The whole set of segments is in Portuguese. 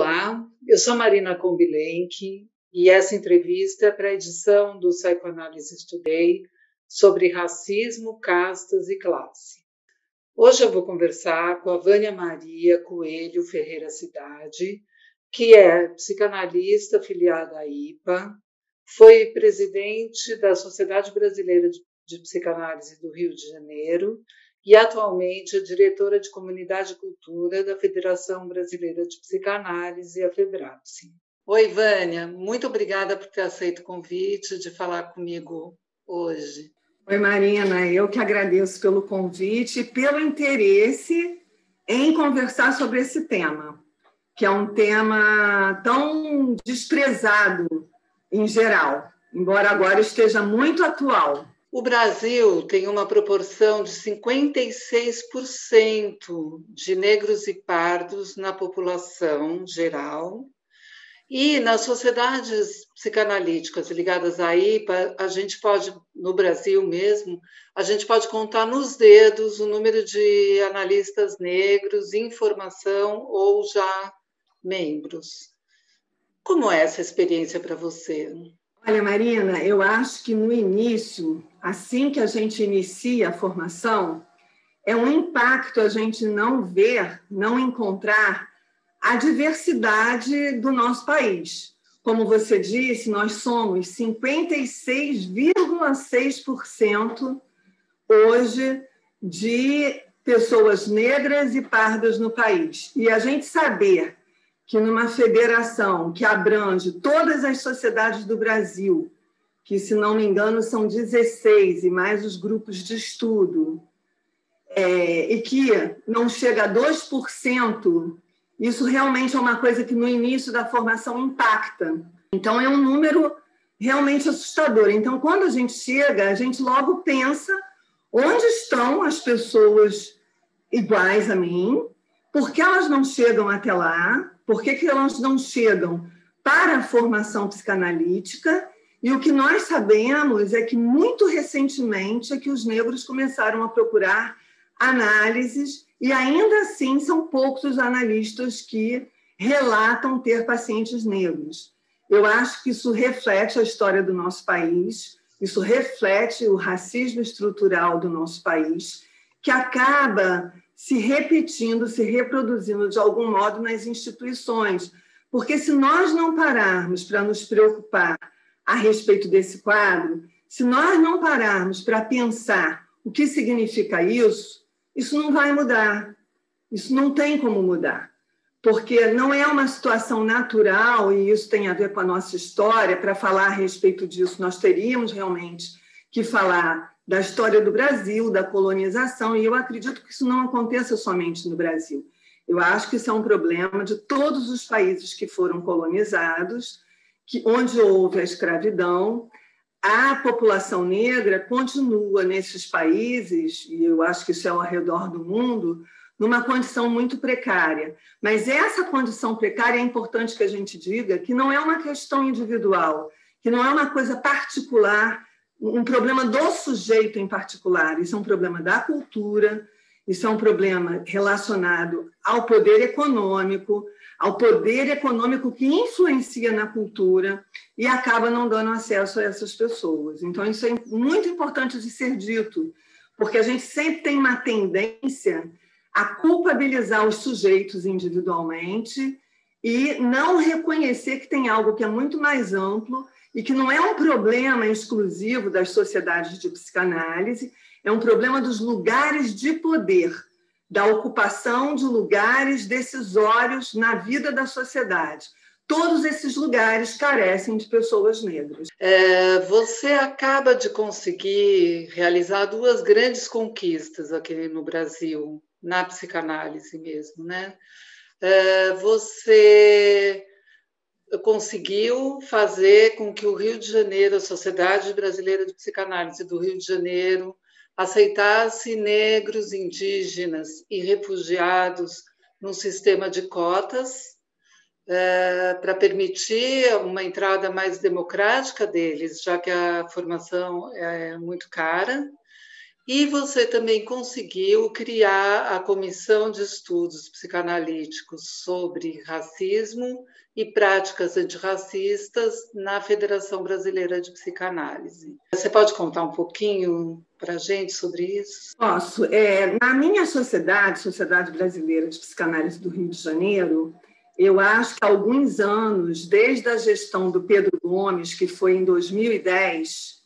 Olá, eu sou Marina Kombilenki e essa entrevista é para a edição do Psychoanalysis Today sobre racismo, castas e classe. Hoje eu vou conversar com a Vânia Maria Coelho Ferreira Cidade, que é psicanalista afiliada à IPA, foi presidente da Sociedade Brasileira de Psicanálise do Rio de Janeiro e atualmente é diretora de Comunidade e Cultura da Federação Brasileira de Psicanálise, a FEBRAPSE. Oi, Vânia, muito obrigada por ter aceito o convite de falar comigo hoje. Oi, Marina, eu que agradeço pelo convite e pelo interesse em conversar sobre esse tema, que é um tema tão desprezado em geral, embora agora esteja muito atual. O Brasil tem uma proporção de 56% de negros e pardos na população geral, e nas sociedades psicanalíticas ligadas à IPA, a gente pode, no Brasil mesmo, a gente pode contar nos dedos o número de analistas negros em formação ou já membros. Como é essa experiência para você? Olha, Marina, eu acho que no início, assim que a gente inicia a formação, é um impacto a gente não ver, não encontrar a diversidade do nosso país. Como você disse, nós somos 56,6% hoje de pessoas negras e pardas no país. E a gente saber que numa federação que abrange todas as sociedades do Brasil, que, se não me engano, são 16, e mais os grupos de estudo, e que não chega a 2%, isso realmente é uma coisa que no início da formação impacta. Então, é um número realmente assustador. Então, quando a gente chega, a gente logo pensa onde estão as pessoas iguais a mim, por que elas não chegam até lá, por que elas não chegam para a formação psicanalítica, e o que nós sabemos é que, muito recentemente, é que os negros começaram a procurar análises, e ainda assim são poucos os analistas que relatam ter pacientes negros. Eu acho que isso reflete a história do nosso país, isso reflete o racismo estrutural do nosso país, que acaba se repetindo, se reproduzindo de algum modo nas instituições. Porque se nós não pararmos para nos preocupar a respeito desse quadro, se nós não pararmos para pensar o que significa isso não vai mudar. Isso não tem como mudar. Porque não é uma situação natural, e isso tem a ver com a nossa história. Para falar a respeito disso, nós teríamos realmente que falar da história do Brasil, da colonização, e eu acredito que isso não aconteça somente no Brasil. Eu acho que isso é um problema de todos os países que foram colonizados, onde houve a escravidão. A população negra continua nesses países, e eu acho que isso é ao redor do mundo, numa condição muito precária. Mas essa condição precária é importante que a gente diga que não é uma questão individual, que não é uma coisa particular, um problema do sujeito em particular. Isso é um problema da cultura, isso é um problema relacionado ao poder econômico que influencia na cultura e acaba não dando acesso a essas pessoas. Então, isso é muito importante de ser dito, porque a gente sempre tem uma tendência a culpabilizar os sujeitos individualmente e não reconhecer que tem algo que é muito mais amplo e que não é um problema exclusivo das sociedades de psicanálise, é um problema dos lugares de poder, da ocupação de lugares decisórios na vida da sociedade. Todos esses lugares carecem de pessoas negras. Você acaba de conseguir realizar duas grandes conquistas aqui no Brasil, na psicanálise mesmo, né? Você conseguiu fazer com que o Rio de Janeiro, a Sociedade Brasileira de Psicanálise do Rio de Janeiro, aceitasse negros, indígenas e refugiados num sistema de cotas para permitir uma entrada mais democrática deles, já que a formação é muito cara. E você também conseguiu criar a Comissão de Estudos Psicanalíticos sobre Racismo e Práticas Antirracistas na Federação Brasileira de Psicanálise. Você pode contar um pouquinho para a gente sobre isso? Posso. Na minha sociedade, Sociedade Brasileira de Psicanálise do Rio de Janeiro, eu acho que há alguns anos, desde a gestão do Pedro Gomes, que foi em 2010,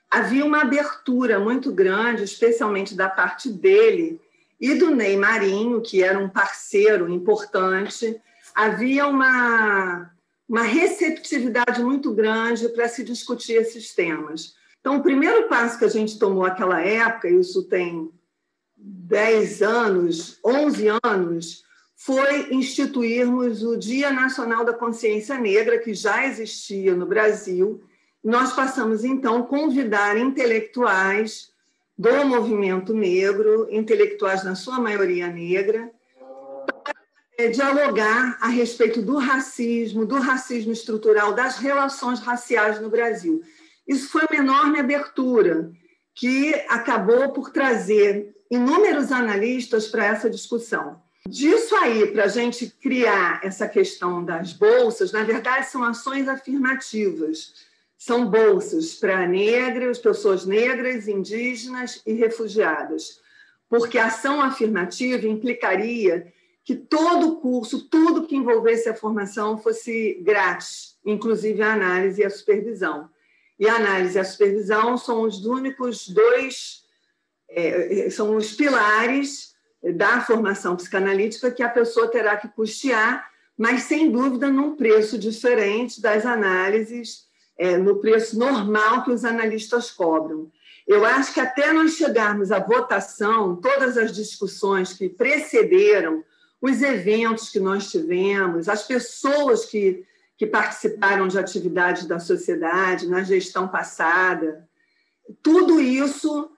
havia uma abertura muito grande, especialmente da parte dele e do Ney Marinho, que era um parceiro importante. Havia uma receptividade muito grande para se discutir esses temas. Então, o primeiro passo que a gente tomou naquela época, isso tem 10 anos, 11 anos, foi instituirmos o Dia Nacional da Consciência Negra, que já existia no Brasil. Nós passamos, então, a convidar intelectuais do movimento negro, intelectuais na sua maioria negra, para dialogar a respeito do racismo estrutural, das relações raciais no Brasil. Isso foi uma enorme abertura, que acabou por trazer inúmeros analistas para essa discussão. Disso aí, para a gente criar essa questão das bolsas, na verdade, são ações afirmativas. São bolsas para negras, pessoas negras, indígenas e refugiadas. Porque a ação afirmativa implicaria que todo o curso, tudo que envolvesse a formação fosse grátis, inclusive a análise e a supervisão. E a análise e a supervisão são os únicos dois, são os pilares da formação psicanalítica que a pessoa terá que custear, mas, sem dúvida, num preço diferente das análises, no preço normal que os analistas cobram. Eu acho que até nós chegarmos à votação, todas as discussões que precederam, os eventos que nós tivemos, as pessoas que participaram de atividades da sociedade na gestão passada, tudo isso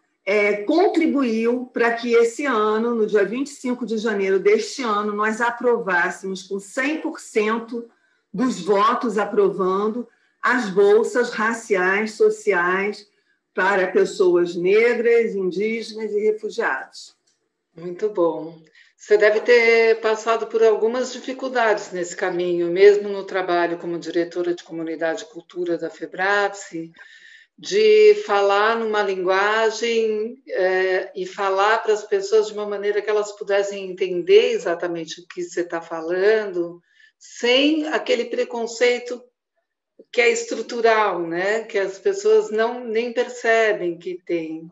contribuiu para que esse ano, no dia 25 de janeiro deste ano, nós aprovássemos com 100% dos votos aprovando as bolsas raciais, sociais, para pessoas negras, indígenas e refugiados. Muito bom. Você deve ter passado por algumas dificuldades nesse caminho, mesmo no trabalho como diretora de Comunidade e Cultura da FEBRAPSE, de falar numa linguagem e falar para as pessoas de uma maneira que elas pudessem entender exatamente o que você está falando, sem aquele preconceito que é estrutural, né? Que as pessoas nem percebem que tem.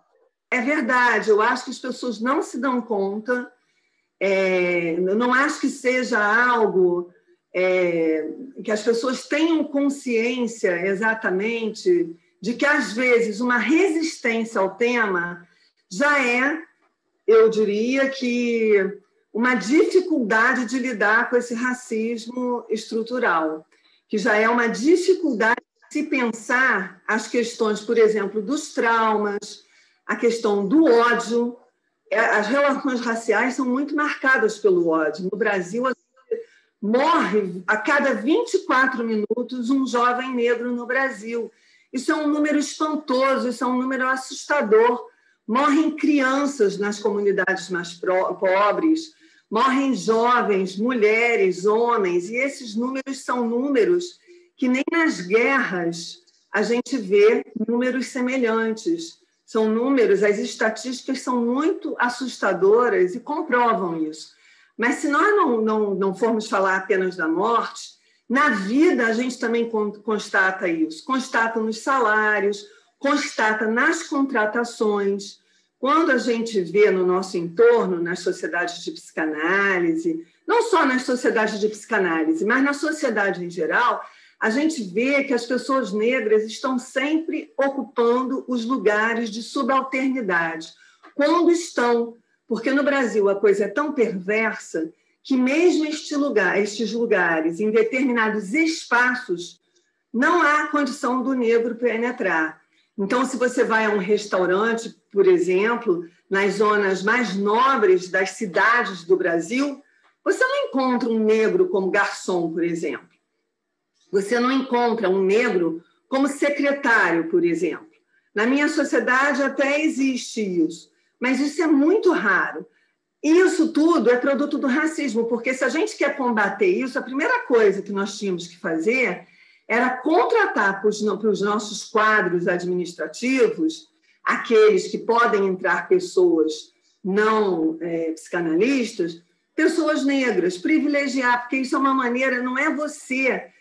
É verdade, eu acho que as pessoas não se dão conta, não acho que seja algo que as pessoas tenham consciência exatamente de que, às vezes, uma resistência ao tema já eu diria que, uma dificuldade de lidar com esse racismo estrutural, que já é uma dificuldade de se pensar as questões, por exemplo, dos traumas, a questão do ódio. As relações raciais são muito marcadas pelo ódio. No Brasil, morre a cada 24 minutos um jovem negro no Brasil. Isso é um número espantoso, isso é um número assustador. Morrem crianças nas comunidades mais pobres, morrem jovens, mulheres, homens, e esses números são números que nem nas guerras a gente vê números semelhantes. São números, as estatísticas são muito assustadoras e comprovam isso. Mas se nós não formos falar apenas da morte, na vida a gente também constata isso. Constata nos salários, constata nas contratações. Quando a gente vê no nosso entorno, nas sociedades de psicanálise, não só nas sociedades de psicanálise, mas na sociedade em geral, a gente vê que as pessoas negras estão sempre ocupando os lugares de subalternidade. Quando estão, porque no Brasil a coisa é tão perversa que mesmo estes lugares, em determinados espaços, não há condição do negro penetrar. Então, se você vai a um restaurante, por exemplo, nas zonas mais nobres das cidades do Brasil, você não encontra um negro como garçom, por exemplo. Você não encontra um negro como secretário, por exemplo. Na minha sociedade até existe isso, mas isso é muito raro. Isso tudo é produto do racismo, porque se a gente quer combater isso, a primeira coisa que nós tínhamos que fazer era contratar para os nossos quadros administrativos, aqueles que podem entrar pessoas não psicanalistas, pessoas negras, privilegiar, porque isso é uma maneira, não é você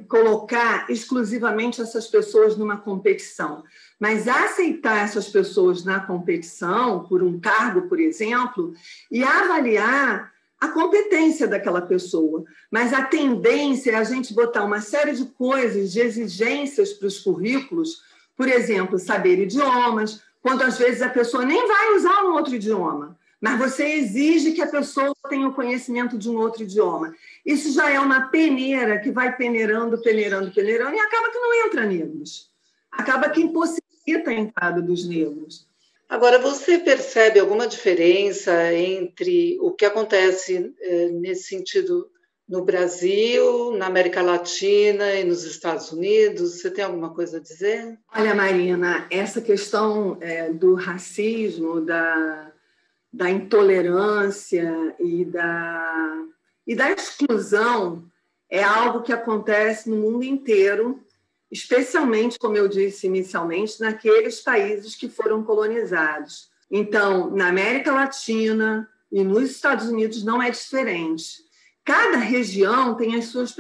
colocar exclusivamente essas pessoas numa competição, mas aceitar essas pessoas na competição, por um cargo, por exemplo, e avaliar a competência daquela pessoa. Mas a tendência é a gente botar uma série de coisas, de exigências para os currículos, por exemplo, saber idiomas, quando às vezes a pessoa nem vai usar um outro idioma, mas você exige que a pessoa tenha o conhecimento de um outro idioma. Isso já é uma peneira que vai peneirando, peneirando, peneirando, e acaba que não entra negros. Acaba que impossibilita a entrada dos negros. Agora, você percebe alguma diferença entre o que acontece nesse sentido no Brasil, na América Latina e nos Estados Unidos? Você tem alguma coisa a dizer? Olha, Marina, essa questão do racismo, da intolerância e da exclusão é algo que acontece no mundo inteiro, especialmente, como eu disse inicialmente, naqueles países que foram colonizados. Então, na América Latina e nos Estados Unidos não é diferente. Cada região tem as suas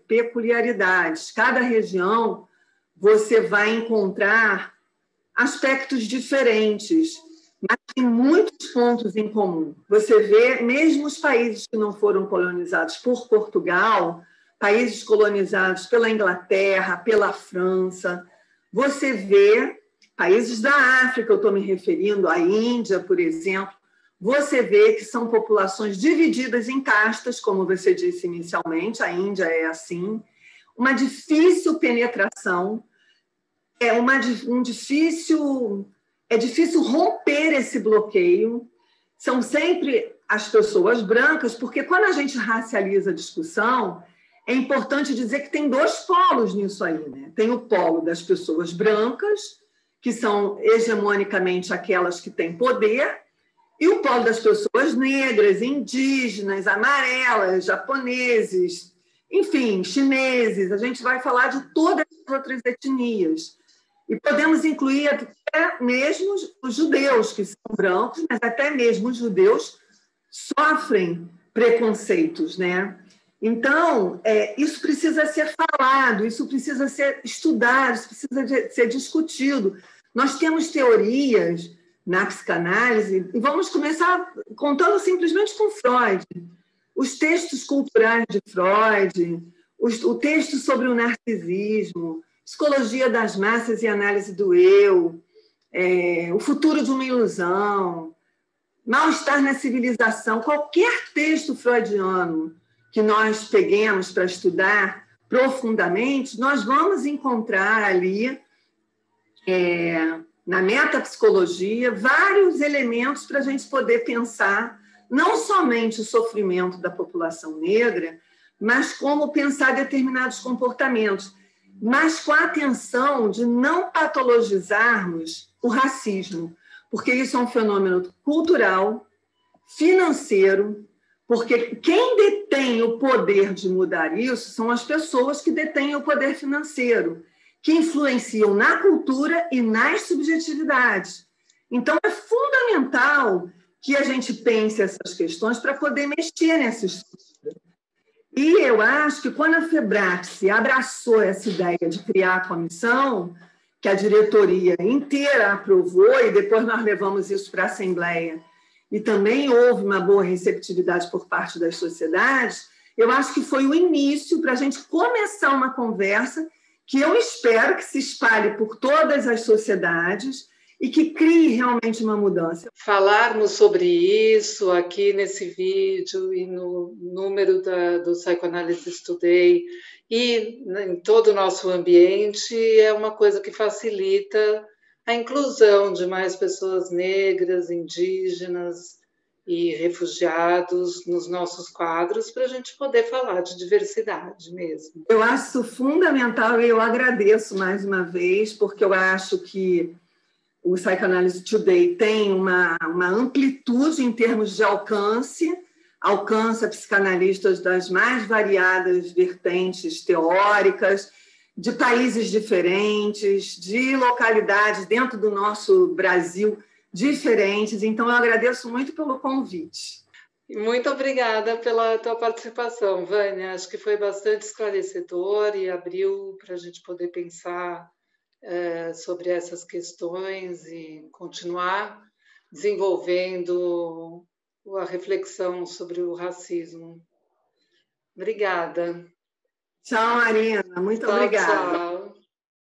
peculiaridades. Cada região você vai encontrar aspectos diferentes, mas tem muitos pontos em comum. Você vê, mesmo os países que não foram colonizados por Portugal, países colonizados pela Inglaterra, pela França, você vê países da África, eu estou me referindo à Índia, por exemplo, você vê que são populações divididas em castas, como você disse inicialmente, a Índia é assim, uma difícil penetração, é difícil romper esse bloqueio, são sempre as pessoas brancas, porque quando a gente racializa a discussão, é importante dizer que tem dois polos nisso aí, né? Tem o polo das pessoas brancas, que são hegemonicamente aquelas que têm poder, e o polo das pessoas negras, indígenas, amarelas, japoneses, enfim, chineses. A gente vai falar de todas as outras etnias. E podemos incluir até mesmo os judeus, que são brancos, mas até mesmo os judeus sofrem preconceitos, né? Então, isso precisa ser falado, isso precisa ser estudado, isso precisa ser discutido. Nós temos teorias na psicanálise, e vamos começar contando simplesmente com Freud. Os textos culturais de Freud, o texto sobre o narcisismo, psicologia das massas e análise do eu, o futuro de uma ilusão, mal-estar na civilização, qualquer texto freudiano que nós peguemos para estudar profundamente, nós vamos encontrar ali, na metapsicologia, vários elementos para a gente poder pensar não somente o sofrimento da população negra, mas como pensar determinados comportamentos, mas com a atenção de não patologizarmos o racismo, porque isso é um fenômeno cultural, financeiro, porque quem detém o poder de mudar isso são as pessoas que detêm o poder financeiro, que influenciam na cultura e nas subjetividades. Então, é fundamental que a gente pense essas questões para poder mexer nessa estrutura. E eu acho que quando a FEBRAPSE abraçou essa ideia de criar a comissão, que a diretoria inteira aprovou, e depois nós levamos isso para a Assembleia, e também houve uma boa receptividade por parte das sociedades, eu acho que foi o início para a gente começar uma conversa que eu espero que se espalhe por todas as sociedades e que crie realmente uma mudança. Falarmos sobre isso aqui nesse vídeo e no número do Psychoanalysis Today e em todo o nosso ambiente é uma coisa que facilita a inclusão de mais pessoas negras, indígenas e refugiados nos nossos quadros para a gente poder falar de diversidade mesmo. Eu acho fundamental e eu agradeço mais uma vez, porque eu acho que o Psychoanalysis Today tem uma amplitude em termos de alcance, alcança psicanalistas das mais variadas vertentes teóricas, de países diferentes, de localidades dentro do nosso Brasil diferentes. Então, eu agradeço muito pelo convite. Muito obrigada pela tua participação, Vânia. Acho que foi bastante esclarecedor e abriu para a gente poder pensar sobre essas questões e continuar desenvolvendo a reflexão sobre o racismo. Obrigada. Tchau, Marina. Muito obrigada. Tchau.